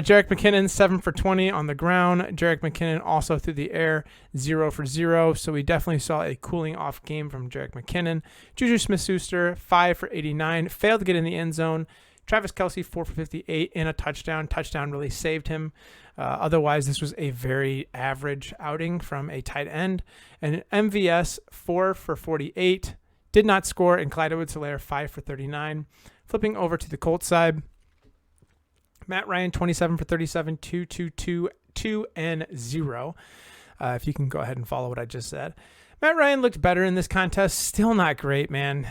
Speaker 1: Jerick McKinnon, 7 for 20 on the ground. Jerick McKinnon also through the air, 0 for 0. So we definitely saw a cooling off game from Jerick McKinnon. Juju Smith-Schuster, 5 for 89, failed to get in the end zone. Travis Kelce, 4 for 58 and a touchdown. Touchdown really saved him. Otherwise, this was a very average outing from a tight end. And MVS, 4 for 48, did not score. And Clyde Edwards-Helaire, 5 for 39. Flipping over to the Colts side, Matt Ryan, 27 for 37, 2-2-2-0. If you can go ahead and follow what I just said. Matt Ryan looked better in this contest. Still not great, man.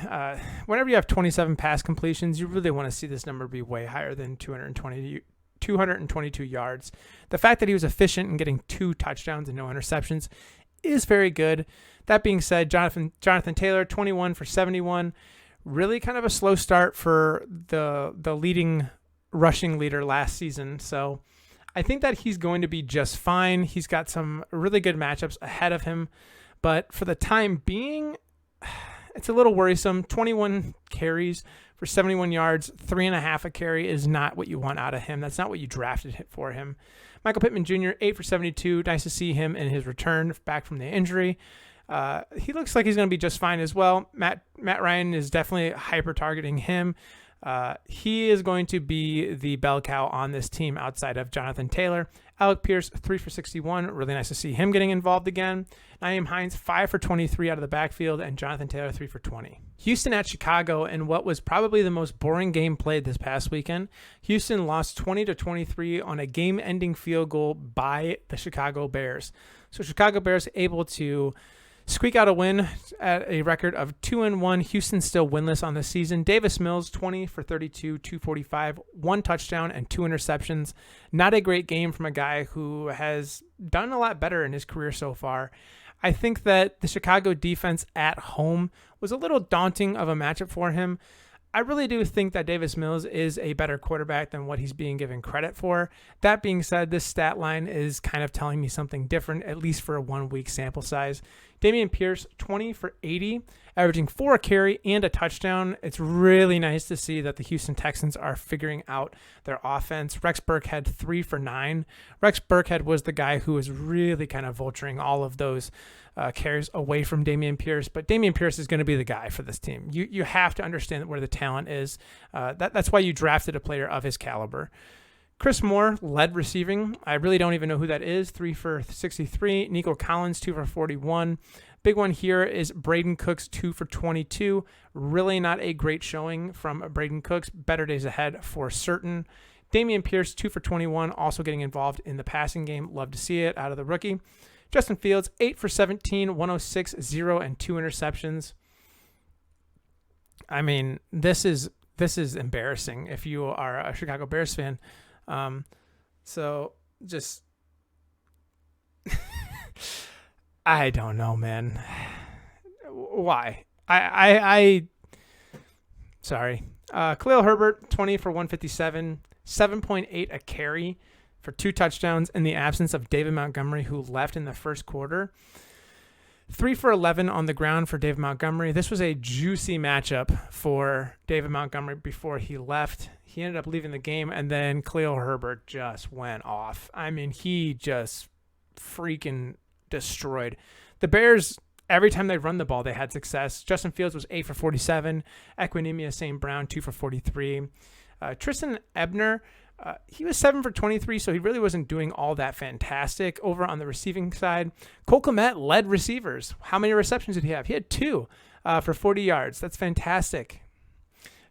Speaker 1: Whenever you have 27 pass completions, you really want to see this number be way higher than 222 yards. The fact that he was efficient in getting 2 touchdowns and no interceptions is very good. That being said, Jonathan Taylor, 21 for 71. Really kind of a slow start for the leading rushing leader last season. So I think that he's going to be just fine. He's got some really good matchups ahead of him. But for the time being, it's a little worrisome. 21 carries for 71 yards, 3.5 a carry is not what you want out of him. That's not what you drafted for him. Michael Pittman Jr., 8 for 72. Nice to see him in his return back from the injury. He looks like he's going to be just fine as well. Matt Ryan is definitely hyper-targeting him. He is going to be the bell cow on this team outside of Jonathan Taylor. Alec Pierce, 3 for 61. Really nice to see him getting involved again. Nyheim Hines, 5 for 23 out of the backfield, and Jonathan Taylor, 3 for 20. Houston at Chicago, in what was probably the most boring game played this past weekend. Houston lost 20-23 on a game-ending field goal by the Chicago Bears. So Chicago Bears able to squeak out a win at a record of 2-1. Houston still winless on the season. Davis Mills, 20 for 32, 245, 1 touchdown and 2 interceptions. Not a great game from a guy who has done a lot better in his career so far. I think that the Chicago defense at home was a little daunting of a matchup for him. I really do think that Davis Mills is a better quarterback than what he's being given credit for. That being said, this stat line is kind of telling me something different, at least for a 1-week sample size. Dameon Pierce, 20 for 80, averaging 4 a carry and a touchdown. It's really nice to see that the Houston Texans are figuring out their offense. Rex Burkhead, 3 for 9. Rex Burkhead was the guy who was really kind of vulturing all of those carries away from Dameon Pierce, but Dameon Pierce is going to be the guy for this team. You have to understand where the talent is. That's why you drafted a player of his caliber. Chris Moore led receiving. I really don't even know who that is. 3 for 63. Nico Collins, 2 for 41. Big one here is Braden Cooks, 2 for 22. Really not a great showing from Braden Cooks. Better days ahead for certain. Damian Pierce, 2 for 21, also getting involved in the passing game. Love to see it out of the rookie. Justin Fields, 8 for 17, 106, 0, and 2 interceptions. I mean, this is embarrassing if you are a Chicago Bears fan. So just, I don't know, man. Why? Sorry. Khalil Herbert, 20 for 157, 7.8 a carry for 2 touchdowns in the absence of David Montgomery, who left in the first quarter. 3 for 11 on the ground for David Montgomery. This was a juicy matchup for David Montgomery before he left. He ended up leaving the game, and then Khalil Herbert just went off. I mean, he just freaking destroyed. The Bears, every time they run the ball, they had success. Justin Fields was 8 for 47. Equinemius St. Brown, 2 for 43. Tristan Ebner, he was 7 for 23, so he really wasn't doing all that fantastic. Over on the receiving side, Cole Kmet led receivers. How many receptions did he have? He had 2 for 40 yards. That's fantastic.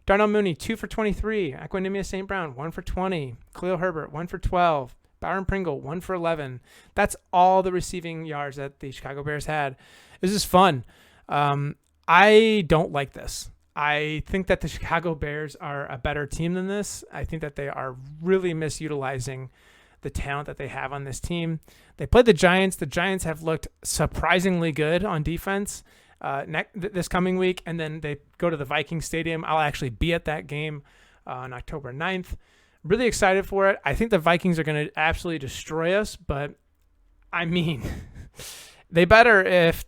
Speaker 1: Darnell Mooney, 2 for 23. Equinemius St. Brown, 1 for 20. Khalil Herbert, 1 for 12. Byron Pringle, 1 for 11. That's all the receiving yards that the Chicago Bears had. This is fun. I don't like this. I think that the Chicago Bears are a better team than this. I think that they are really misutilizing the talent that they have on this team. They played the Giants. The Giants have looked surprisingly good on defense this coming week, and then they go to the Vikings Stadium. I'll actually be at that game on October 9th. Really excited for it. I think the Vikings are going to absolutely destroy us, but I mean, they better if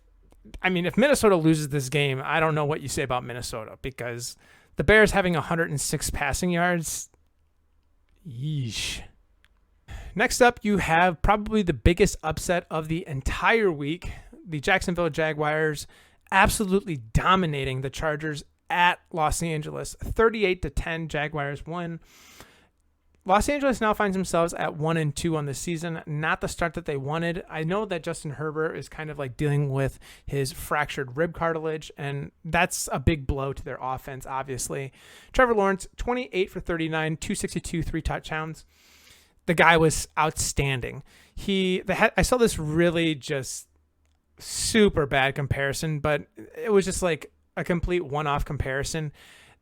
Speaker 1: Minnesota loses this game, I don't know what you say about Minnesota, because the Bears having 106 passing yards, yeesh. Next up, you have probably the biggest upset of the entire week. The Jacksonville Jaguars absolutely dominating the Chargers at Los Angeles. 38-10, Jaguars won. Los Angeles now finds themselves at 1-2 on the season. Not the start that they wanted. I know that Justin Herbert is kind of like dealing with his fractured rib cartilage, and that's a big blow to their offense, obviously. Trevor Lawrence, 28 for 39, 262, 3 touchdowns. The guy was outstanding. I saw this really just super bad comparison, but it was just like a complete one-off comparison.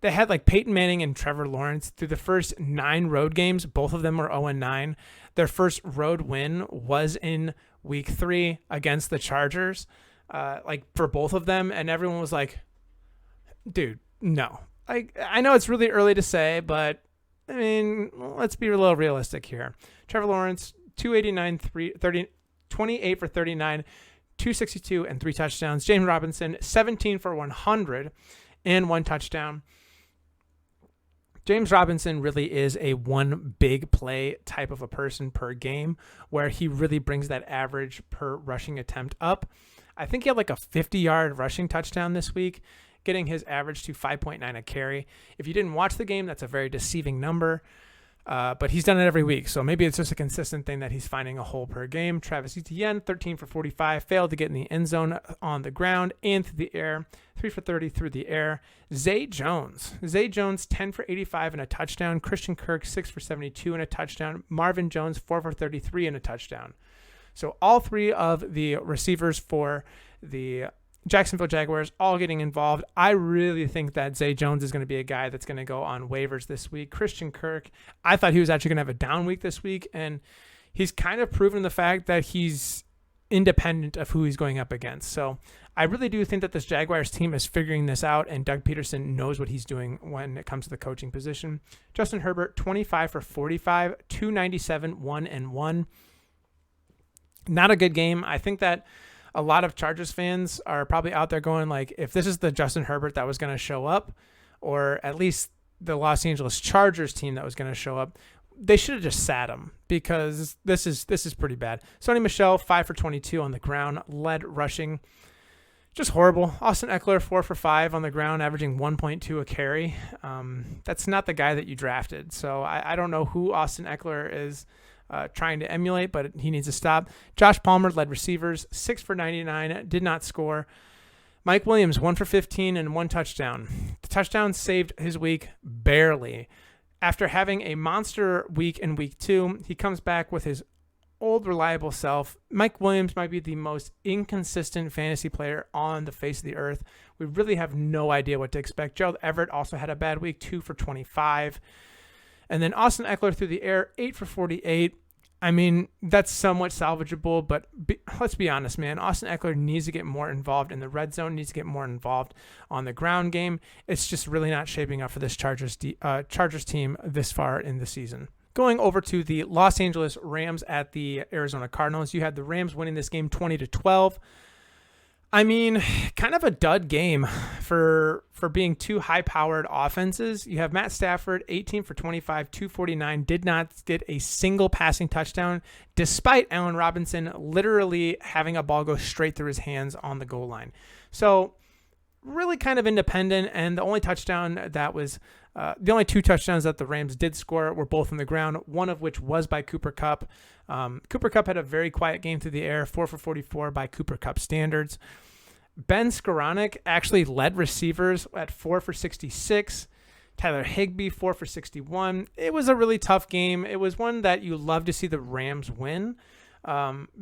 Speaker 1: They had like Peyton Manning and Trevor Lawrence through the first 9 road games. Both of them were 0-9. Their first road win was in week 3 against the Chargers, like for both of them. And everyone was like, dude, no. I know it's really early to say, but I mean, let's be a little realistic here. Trevor Lawrence, 28 for 39, 262, and 3 touchdowns. James Robinson, 17 for 100 and 1 touchdown. James Robinson really is a one big play type of a person per game, where he really brings that average per rushing attempt up. I think he had like a 50-yard rushing touchdown this week, getting his average to 5.9 a carry. If you didn't watch the game, that's a very deceiving number. But he's done it every week, so maybe it's just a consistent thing that he's finding a hole per game. Travis Etienne, 13 for 45, failed to get in the end zone on the ground and through the air, 3 for 30 through the air. Zay Jones, 10 for 85 and a touchdown. Christian Kirk, 6 for 72 and a touchdown. Marvin Jones, 4 for 33 and a touchdown. So all 3 of the receivers for the Jacksonville Jaguars all getting involved. I really think that Zay Jones is going to be a guy that's going to go on waivers this week. Christian Kirk, I thought he was actually going to have a down week this week, and he's kind of proven the fact that he's independent of who he's going up against. So I really do think that this Jaguars team is figuring this out, and Doug Peterson knows what he's doing when it comes to the coaching position. Justin Herbert, 25 for 45, 297, 1-1. Not a good game. I think that a lot of Chargers fans are probably out there going like, if this is the Justin Herbert that was going to show up, or at least the Los Angeles Chargers team that was going to show up, they should have just sat him, because this is pretty bad. Sony Michel, 5 for 22 on the ground, led rushing. Just horrible. Austin Eckler, 4 for 5 on the ground, averaging 1.2 a carry. That's not the guy that you drafted. So I don't know who Austin Eckler is trying to emulate, but he needs to stop. Josh Palmer led receivers, 6 for 99, did not score. Mike Williams, 1 for 15 and 1 touchdown. The touchdown saved his week barely. After having a monster week in week 2, he comes back with his old reliable self. Mike Williams might be the most inconsistent fantasy player on the face of the earth. We really have no idea what to expect. Gerald Everett also had a bad week, 2 for 25. And then Austin Eckler through the air, 8 for 48. I mean, that's somewhat salvageable, but let's be honest, man. Austin Eckler needs to get more involved in the red zone, needs to get more involved on the ground game. It's just really not shaping up for this Chargers team this far in the season. Going over to the Los Angeles Rams at the Arizona Cardinals, you had the Rams winning this game 20-12. I mean, kind of a dud game for being two high-powered offenses. You have Matt Stafford, 18 for 25, 249, did not get a single passing touchdown, despite Allen Robinson literally having a ball go straight through his hands on the goal line. So really kind of independent, and the only touchdown that was the only 2 touchdowns that the Rams did score were both on the ground, one of which was by Cooper Kupp. Cooper Kupp had a very quiet game through the air, 4 for 44 by Cooper Kupp standards. Ben Skoranek actually led receivers at 4 for 66. Tyler Higbee, 4 for 61. It was a really tough game. It was one that you love to see the Rams win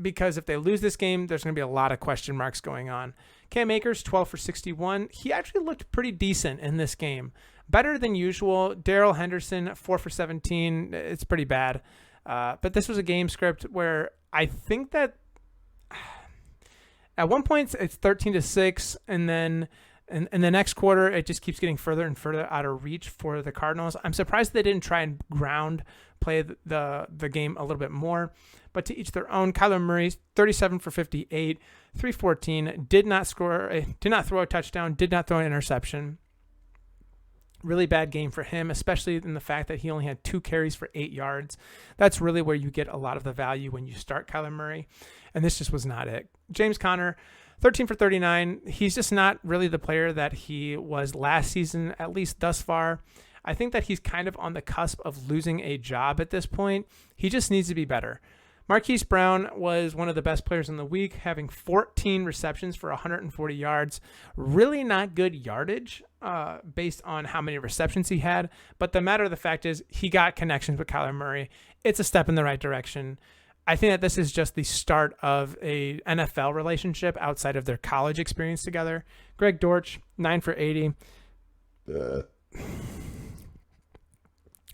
Speaker 1: because if they lose this game, there's going to be a lot of question marks going on. Cam Akers, 12 for 61. He actually looked pretty decent in this game. Better than usual. Darrell Henderson, 4 for 17. It's pretty bad. But this was a game script where I think that at one point it's 13-6, and then in the next quarter it just keeps getting further and further out of reach for the Cardinals. I'm surprised they didn't try and ground play the game a little bit more. But to each their own. Kyler Murray, 37 for 58, 314, did not throw a touchdown, did not throw an interception. Really bad game for him, especially in the fact that he only had 2 carries for 8 yards. That's really where you get a lot of the value when you start Kyler Murray, and this just was not it. James Conner, 13 for 39. He's just not really the player that he was last season, at least thus far. I think that he's kind of on the cusp of losing a job at this point. He just needs to be better. Marquise Brown was one of the best players in the week, having 14 receptions for 140 yards. Really not good yardage based on how many receptions he had. But the matter of the fact is he got connections with Kyler Murray. It's a step in the right direction. I think that this is just the start of a NFL relationship outside of their college experience together. Greg Dortch, 9 for 80.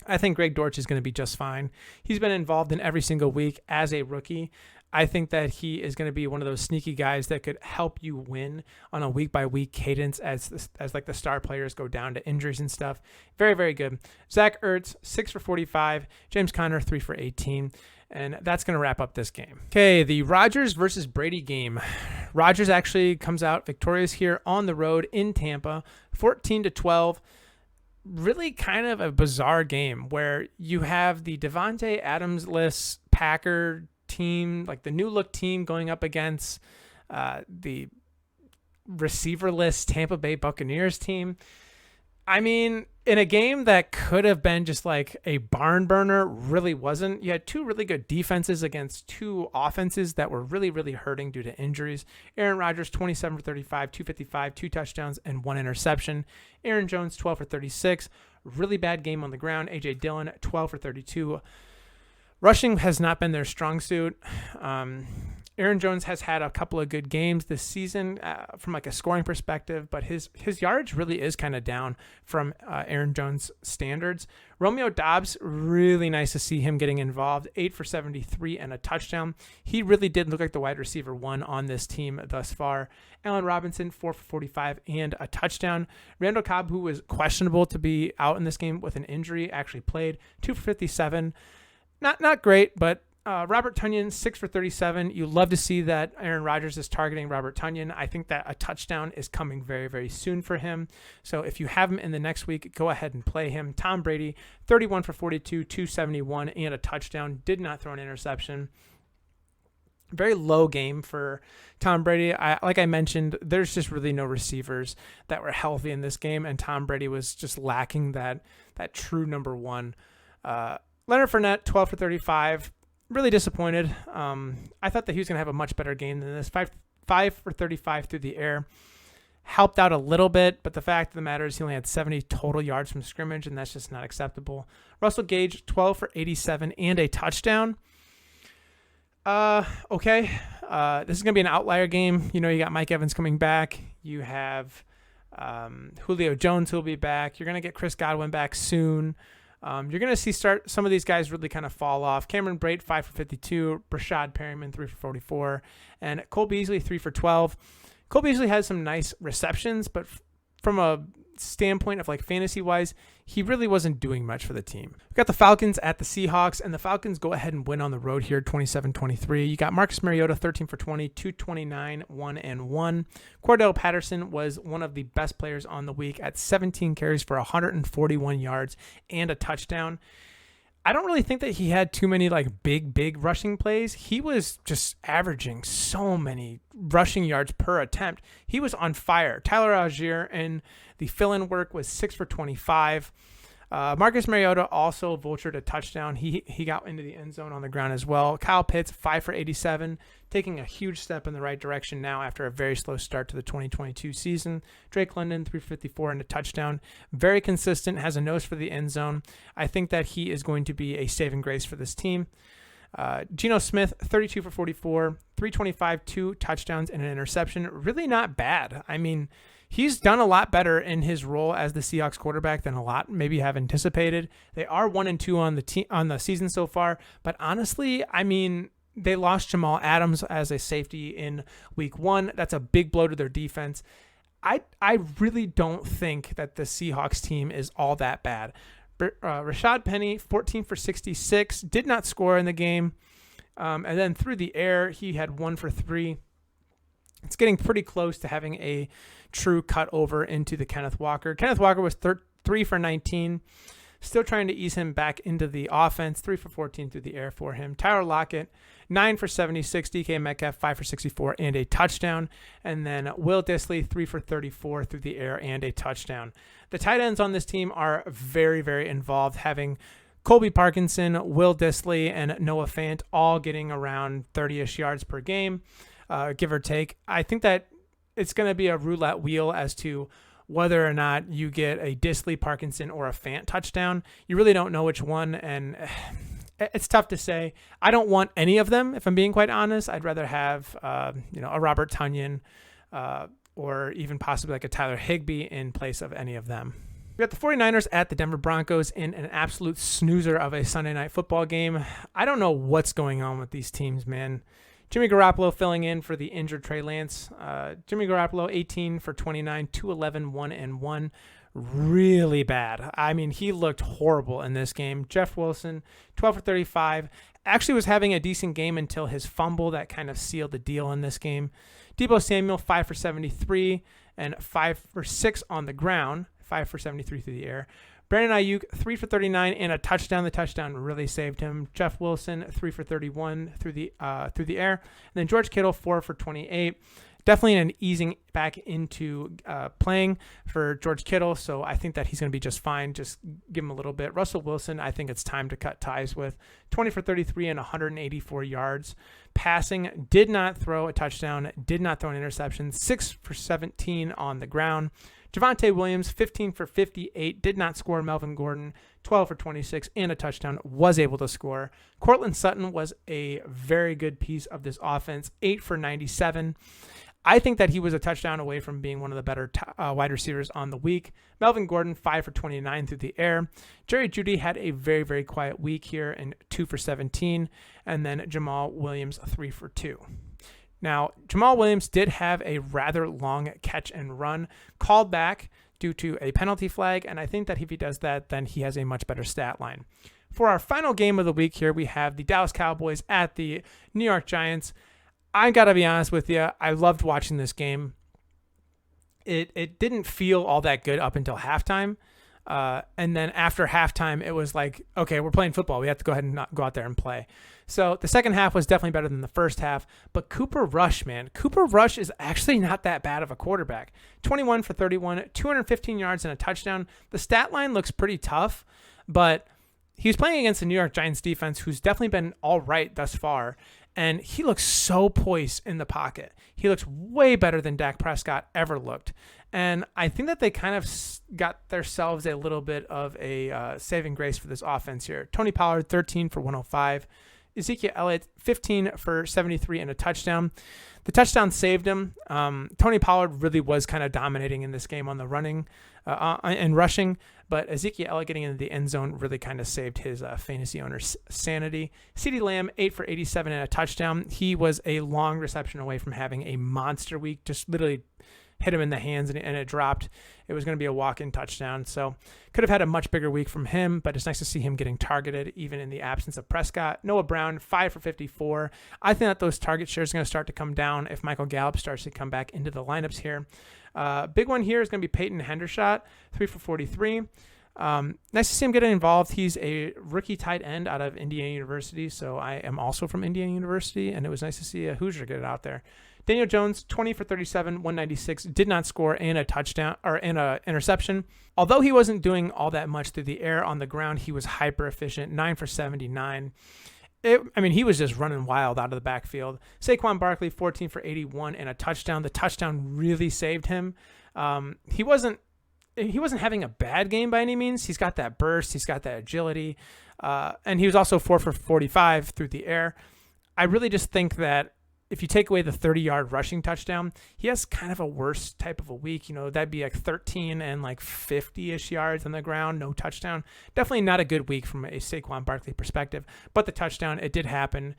Speaker 1: I think Greg Dortch is going to be just fine. He's been involved in every single week as a rookie. I think that he is going to be one of those sneaky guys that could help you win on a week-by-week cadence as like the star players go down to injuries and stuff. Very, very good. Zach Ertz, 6 for 45. James Conner, 3 for 18. And that's going to wrap up this game. Okay, the Rodgers versus Brady game. Rodgers actually comes out victorious here on the road in Tampa, 14-12. Really kind of a bizarre game where you have the Devontae Adams-less Packer team, like the new look team, going up against the receiver-less Tampa Bay Buccaneers team. I mean, in a game that could have been just like a barn burner, really wasn't. You had 2 really good defenses against 2 offenses that were really, really hurting due to injuries. Aaron Rodgers, 27 for 35, 255, 2 touchdowns, and 1 interception. Aaron Jones, 12 for 36. Really bad game on the ground. A.J. Dillon, 12 for 32. Rushing has not been their strong suit. Aaron Jones has had a couple of good games this season from like a scoring perspective, but his yardage really is kind of down from Aaron Jones standards. Romeo Doubs, really nice to see him getting involved, 8 for 73 and a touchdown. He really did look like the wide receiver 1 on this team thus far. Allen Robinson, 4 for 45 and a touchdown. Randall Cobb, who was questionable to be out in this game with an injury, actually played, 2 for 57. Not great, but Robert Tonyan, 6 for 37. You love to see that Aaron Rodgers is targeting Robert Tonyan. I think that a touchdown is coming very, very soon for him. So if you have him in the next week, go ahead and play him. Tom Brady, 31 for 42, 271, and a touchdown. Did not throw an interception. Very low game for Tom Brady. Like I mentioned, there's just really no receivers that were healthy in this game, and Tom Brady was just lacking that true number one. Leonard Fournette, 12 for 35. Really disappointed. I thought that he was going to have a much better game than this. 5 for 35 through the air. Helped out a little bit, but the fact of the matter is he only had 70 total yards from scrimmage, and that's just not acceptable. Russell Gage, 12 for 87 and a touchdown. Okay. This is going to be an outlier game. You got Mike Evans coming back. You have Julio Jones who will be back. You're going to get Chris Godwin back soon. You're going to see some of these guys really kind of fall off. Cameron Brate, 5 for 52. Brashad Perryman, 3 for 44. And Cole Beasley, 3 for 12. Cole Beasley has some nice receptions, but from a standpoint of like fantasy wise, he really wasn't doing much for the team. We got the Falcons at the Seahawks, and the Falcons go ahead and win on the road here, 27-23. You got Marcus Mariota, 13 for 20, 229, 1-1. Cordell Patterson was one of the best players on the week at 17 carries for 141 yards and a touchdown. I don't really think that he had too many like big rushing plays. He was just averaging so many rushing yards per attempt. He was on fire. Tyler Algier and the fill-in work was 6 for 25. Marcus Mariota also vultured a touchdown. He got into the end zone on the ground as well. Kyle Pitts, 5 for 87, taking a huge step in the right direction now after a very slow start to the 2022 season. Drake London, 3 for 54 and a touchdown. Very consistent, has a nose for the end zone. I think that he is going to be a saving grace for this team. Geno Smith, 32 for 44, 325, 2 touchdowns and an interception. Really not bad. I mean, he's done a lot better in his role as the Seahawks quarterback than a lot maybe have anticipated. They are 1-2 on the season so far, but honestly, I mean, they lost Jamal Adams as a safety in week 1. That's a big blow to their defense. I really don't think that the Seahawks team is all that bad. Rashad Penny, 14 for 66, did not score in the game. And then through the air, he had 1 for 3. It's getting pretty close to having a true cut over into the Kenneth Walker. Kenneth Walker was 3 for 19. Still trying to ease him back into the offense. 3 for 14 through the air for him. Tyler Lockett, 9 for 76. DK Metcalf, 5 for 64 and a touchdown. And then Will Dissly, 3 for 34 through the air and a touchdown. The tight ends on this team are very, very involved, having Colby Parkinson, Will Dissly, and Noah Fant all getting around 30-ish yards per game, give or take. I think that it's going to be a roulette wheel as to whether or not you get a Dissly, Parkinson, or a Fant touchdown. You really don't know which one, and it's tough to say. I don't want any of them, if I'm being quite honest. I'd rather have a Robert Tonyan or even possibly like a Tyler Higbee in place of any of them. We got the 49ers at the Denver Broncos in an absolute snoozer of a Sunday night football game. I don't know what's going on with these teams, man. Jimmy Garoppolo filling in for the injured Trey Lance. Jimmy Garoppolo, 18 for 29, 211, 1-1. Really bad. I mean, he looked horrible in this game. Jeff Wilson, 12 for 35. Actually was having a decent game until his fumble that kind of sealed the deal in this game. Deebo Samuel, 5 for 73 and 5 for 6 on the ground. 5 for 73 through the air. Brandon Ayuk, 3 for 39 and a touchdown. The touchdown really saved him. Jeff Wilson, 3 for 31 through the air. And then George Kittle, 4 for 28. Definitely an easing back into playing for George Kittle, so I think that he's going to be just fine. Just give him a little bit. Russell Wilson, I think it's time to cut ties with. 20 for 33 and 184 yards. Passing, did not throw a touchdown, did not throw an interception. 6 for 17 on the ground. Javonte Williams, 15 for 58, did not score. Melvin Gordon, 12 for 26 and a touchdown, was able to score. Cortland Sutton was a very good piece of this offense, 8 for 97. I think that he was a touchdown away from being one of the better wide receivers on the week. Melvin Gordon, 5 for 29 through the air. Jerry Jeudy had a very, very quiet week here and 2 for 17. And then Jamal Williams, 3 for 2. Now, Jamal Williams did have a rather long catch and run called back due to a penalty flag. And I think that if he does that, then he has a much better stat line. For our final game of the week here, we have the Dallas Cowboys at the New York Giants. I got to be honest with you, I loved watching this game. It didn't feel all that good up until halftime. And then after halftime, it was like, okay, we're playing football. We have to go ahead and not go out there and play. So the second half was definitely better than the first half. But Cooper Rush, man, Cooper Rush is actually not that bad of a quarterback. 21 for 31, 215 yards and a touchdown. The stat line looks pretty tough, but he was playing against the New York Giants defense, who's definitely been all right thus far. And he looks so poised in the pocket. He looks way better than Dak Prescott ever looked. And I think that they kind of got themselves a little bit of a saving grace for this offense here. Tony Pollard, 13 for 105. Ezekiel Elliott, 15 for 73 and a touchdown. The touchdown saved him. Tony Pollard really was kind of dominating in this game on the running and rushing, but Ezekiel Elliott getting into the end zone really kind of saved his fantasy owner's sanity. CeeDee Lamb, 8 for 87 and a touchdown. He was a long reception away from having a monster week, just literally hit him in the hands and it dropped. It was going to be a walk-in touchdown. So could have had a much bigger week from him, but it's nice to see him getting targeted even in the absence of Prescott. Noah Brown, 5 for 54. I think that those target shares are going to start to come down if Michael Gallup starts to come back into the lineups here. Big one here is going to be Peyton Hendershot, 3 for 43. Nice to see him getting involved. He's a rookie tight end out of Indiana University, so I am also from Indiana University, and it was nice to see a Hoosier get it out there. Daniel Jones, 20 for 37, 196, did not score and a touchdown or and a interception. Although he wasn't doing all that much through the air, on the ground, he was hyper efficient, 9 for 79. He was just running wild out of the backfield. Saquon Barkley, 14 for 81 and a touchdown. The touchdown really saved him. He wasn't having a bad game by any means. He's got that burst. He's got that agility. And he was also 4 for 45 through the air. I really just think that if you take away the 30-yard rushing touchdown, he has kind of a worse type of a week. That'd be like 13 and like 50-ish yards on the ground, no touchdown. Definitely not a good week from a Saquon Barkley perspective. But the touchdown, it did happen.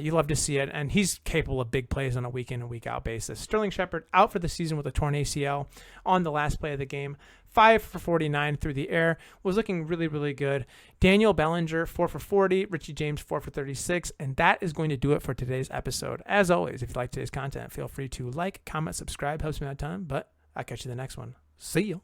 Speaker 1: You love to see it, and he's capable of big plays on a week in and week out basis. Sterling Shepard out for the season with a torn ACL on the last play of the game. 5 for 49 through the air, was looking really, really good. Daniel Bellinger, 4 for 40. Richie James, 4 for 36. And that is going to do it for today's episode. As always, if you like today's content, feel free to like, comment, subscribe. Helps me out a ton. But I'll catch you in the next one. See you.